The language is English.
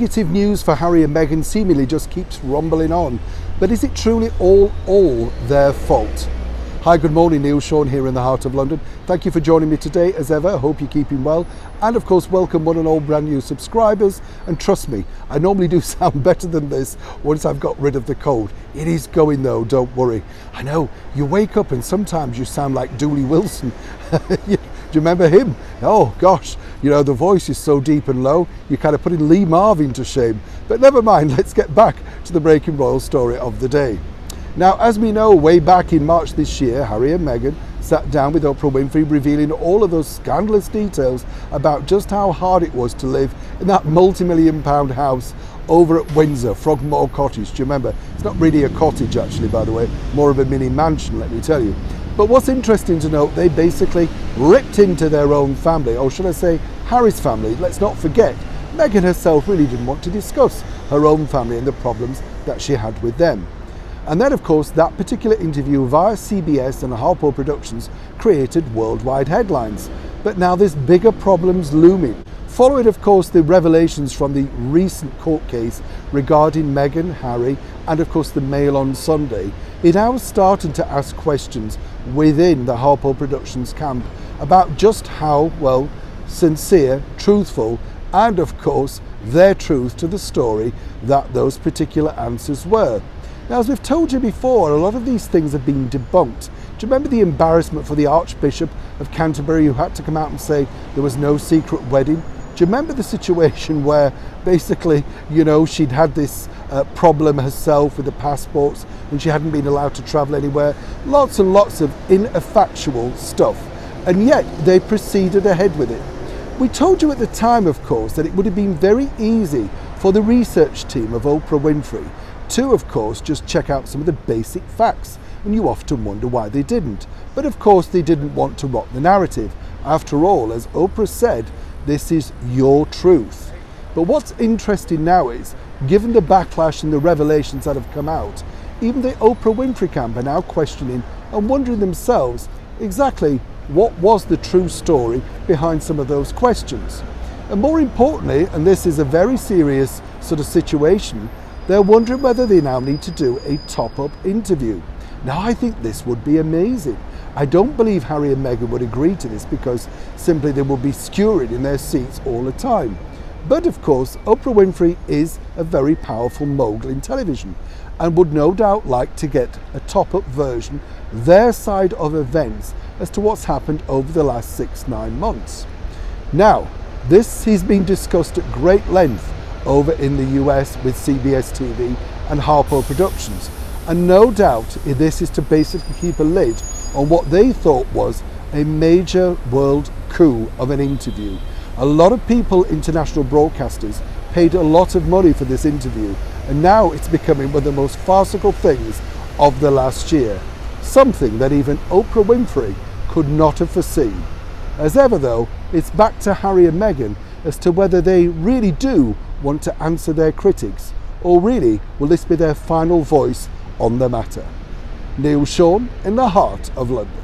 negative news for Harry and Meghan seemingly just keeps rumbling on. But is it truly all their fault? Hi, good morning, Neil Sean here in the heart of London. Thank you for joining me today as ever. I hope you're keeping well. And of course, welcome one and all brand new subscribers. And trust me, I normally do sound better than this once I've got rid of the cold. It is going though, don't worry. I know, you wake up and sometimes you sound like Dooley Wilson. Do you remember him? Oh gosh, you know, the voice is so deep and low, you're kind of putting Lee Marvin to shame. But never mind, let's get back to the breaking royal story of the day. Now, as we know, way back in March this year, Harry and Meghan sat down with Oprah Winfrey, revealing all of those scandalous details about just how hard it was to live in that multi-million-pound house over at Windsor, Frogmore Cottage. Do you remember? It's not really a cottage, actually, by the way, more of a mini mansion, let me tell you. But what's interesting to note, they basically ripped into their own family, or should I say Harry's family. Let's not forget, Meghan herself really didn't want to discuss her own family and the problems that she had with them. And then, of course, that particular interview via CBS and Harpo Productions created worldwide headlines. But now there's bigger problems looming. Following, of course, the revelations from the recent court case regarding Meghan, Harry, and of course the Mail on Sunday, it now is starting to ask questions within the Harpo Productions camp about just how, well, sincere, truthful, and of course their truth to the story that those particular answers were. Now, as we've told you before, a lot of these things have been debunked. Do you remember the embarrassment for the Archbishop of Canterbury, who had to come out and say there was no secret wedding? Do you remember the situation where basically, you know, she'd had this problem herself with the passports and she hadn't been allowed to travel anywhere? Lots and lots of ineffectual stuff. And yet they proceeded ahead with it. We told you at the time, of course, that it would have been very easy for the research team of Oprah Winfrey to, of course, just check out some of the basic facts, and you often wonder why they didn't. But of course they didn't want to rock the narrative. After all, as Oprah said, this is your truth. But what's interesting now is, given the backlash and the revelations that have come out, even the Oprah Winfrey camp are now questioning and wondering themselves exactly what was the true story behind some of those questions. And more importantly, and this is a very serious sort of situation, they're wondering whether they now need to do a top-up interview. Now, I think this would be amazing. I don't believe Harry and Meghan would agree to this because simply they would be skewered in their seats all the time. But of course, Oprah Winfrey is a very powerful mogul in television and would no doubt like to get a top-up version, their side of events, as to what's happened over the last 6-9 months. Now, this has been discussed at great length over in the US with CBS TV and Harpo Productions. And no doubt this is to basically keep a lid on what they thought was a major world coup of an interview. A lot of people, international broadcasters, paid a lot of money for this interview, and now it's becoming one of the most farcical things of the last year. Something that even Oprah Winfrey could not have foreseen. As ever though, it's back to Harry and Meghan as to whether they really do want to answer their critics, or really will this be their final voice on the matter. Neil Sean in the heart of London.